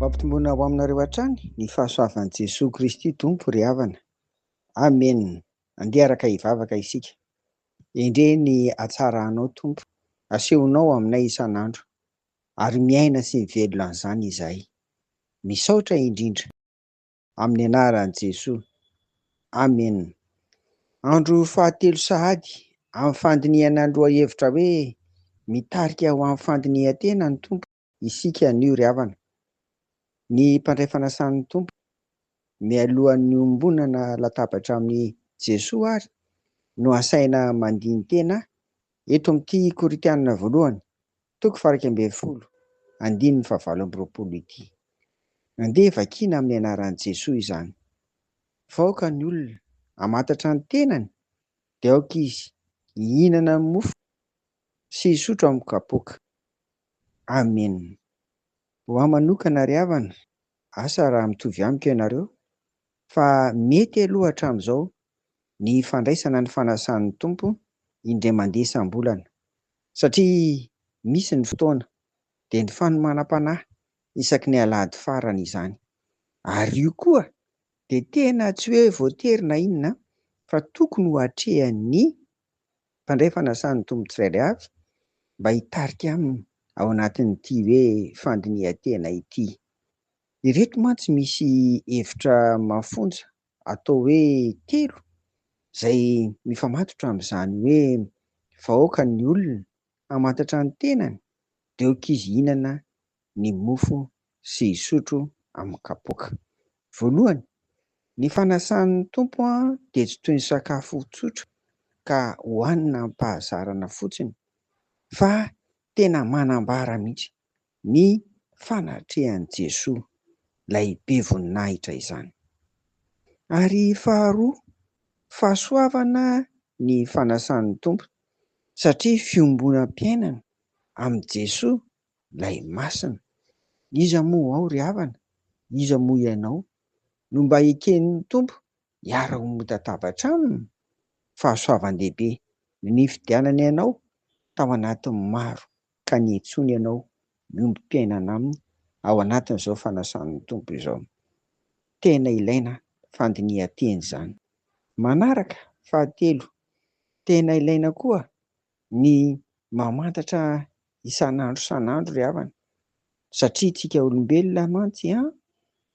Mampitombona ho aminareo hatrany ny fahasoavan'i Jesoa Kristy Tompo ry havana. Amen. Andeha araka hivavaka isika. Endre ny hatsarahanao Tompo, asehonao aminay isan'andro, ary miaina sy mivelona an'izany izahay. Misaotra indrindra amin'ny anaran'i Jesoa. Amen. Andro fahatelo sahady amin'ny fandiniana ny lohahevitra hoe mitarika ho amin'ny fandinihan-tena ny Tompo isika anio ry havana. Ny mpandray fanasan'ny Tompo mialohan'ny ombonana latabatra amin'ny Jesoa ary no asaina mandiny tena eto amin'ity Korinthianina voalohany 12:1-20 ity. Andeha vakiana amin'ny anaran'i Jesoa izany. Vaoka ny olona hamantatra ny tenany dia aoka izy hihinana amin'ny mofo sy hisotro amin'ny kapoaka. Amen. Ho ahy manokana ry havana, asa raha mitovy amiko ianareo, fa mety aloha hatramin'izao ny fandraisana ny fanasan'ny Tompo indray mandeha isam-bolana, satria misy ny fotoana dia ny fanomanam-panahy isaky ny alahady farany izany. Ary io koa dia tena tsy hoe voatery na inona fa tokony ho hatrehan'ny mpandray fanasan'ny Tompo tsirairay avy mba hitarika aminy ao anatin'ity hoe fandinihan-tena ity. Ireto mantsy misy hevitra mafonja atao hoe 3 izay mifamatotra amin'izany hoe vahoaka ny olona hamantatra ny tenany dia aoka izy hihinana ny mofo sy hisotro amin'ny kapoaka. Voalohany, ny fanasan'ny Tompo dia tsy toy ny sakafo tsotra ka hohanina ampahazarana fotsiny, fa tena manambara mihitsy ny fanatrehan'i Jesoa, ilay be voninahitra izany. Ary faharoa, fahasoavana ny fanasan'ny Tompo satria fiombonam-piainana amin'i Jesoa ilay masina. Iza moa ao ry havana, iza moa ianao no mba eken'ny Tompo hiara-hombon-databatra aminy? Fahasoavan-dehibe ny fidianana ianao tao anatin'ny maro ka niantsoana ianao miombom-piainana aminy ao anatin'izao fanasan'ny Tompo izao. Tena ilaina fandinihan-tena izany. Manaraka, fahatelo, tena ilaina koa ny mamantatra isan'andro ry havana, satria tsika olombelona mantsy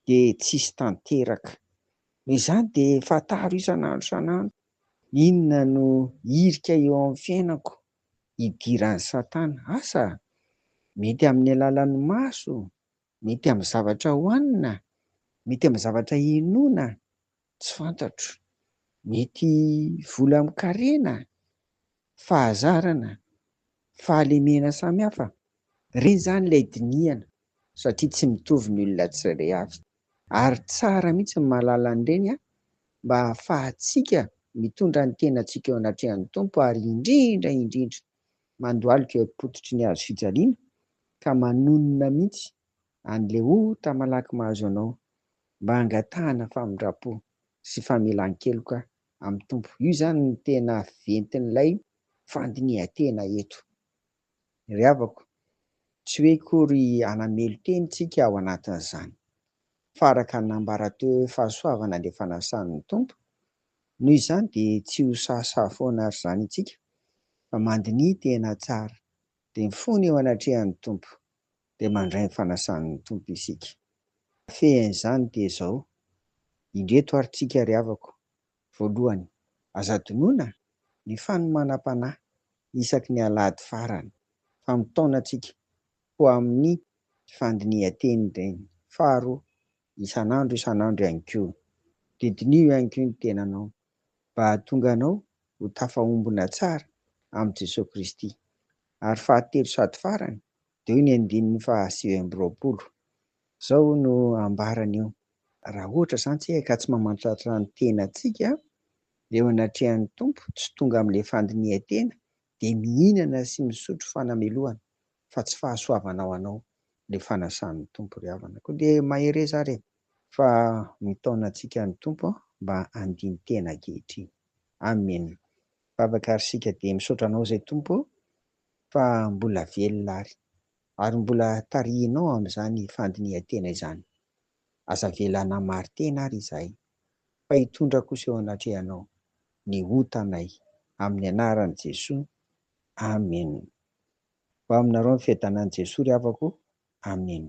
dia tsisy tanteraka. Noho izany dia fantaro isan'andro. Inona no hirika eo amin'ny fiainako hidiran'ny Satana? Asa mety amin'ny alalan'ny maso, mety amin'ny zavatra hohanina, mety amin'ny zavatra inoana, tsy fantatro. Mety vola mikarena, fahazarana, fahalemena samihafa. Ireny izany ilay dinihana, satria tsy mitovy ny olona tsirairay avy. Ary tsara mihitsy ny mahalala an'ireny mba ahafahantsika mitondra ny tenantsika eo anatrehan'ny Tompo, ary indrindra mandohalika eo am-pototry ny hazo fijaliana ka manonona mihitsy an'ilay ota malaky mahazo anao mba hangatahana famindrapo sy famelan-keloka amin'ny Tompo. Io izany no tena ventin'ilay fandinihan-tena eto. Ry havako, tsy hoe kory hanamelo teny tsika ao anatin'izany, fa araka ny nambara teo hoe fahasoavana ilay fanasan'ny Tompo. Noho izany dia tsy ho sahisahy foana ary izany itsika, fa mandinihy tena tsara dia mifono eo anatrehan'ny Tompo dia mandray ny fanasan'ny Tompo isika. Fehan'izany dia izao, indreto ary tsika ry havako. Voalohany, aza-donoina ny fanomanam-panahy isaky ny alahady farany, fa mitaona tsika ho amin'ny fandinihan-tena ireny. Faharoa, isan'andro ihany koa, didinio ihany koa ny tenanao mba hahatonga anao ho tafahombona tsara amin'i Jesoa Kristy. Ary fahatelo sady farany dia io ny 9:20. Izao no ambarany eo. Raha ohatra izany tsika ka tsy mamantatra ny tenantsika eo anatrehan'ny Tompo, tsy tonga amin'ilay fandinihan-tena, dia mihinana sy misotro fanamelohana, fa tsy fahasoavana ho anao ilay fanasan'ny Tompo ry havana. Koa dia mahery zary fa mitaona antsika ny Tompo mba handiny tena ankehitriny. Amen. Vavaka ary sika dia misaotra anao izay Tompo fa mbola velona ary. ary mbola tarihinao amin'izany fandinihan-tena izany. Aza velana mari-tena ary izahay, fa hitondra kosa eo anatrehanao ny hotanay amin'ny anaran'i Jesoa. Amen. Ho aminareo ny fiadanan'i Jesoa ry havako. Amen.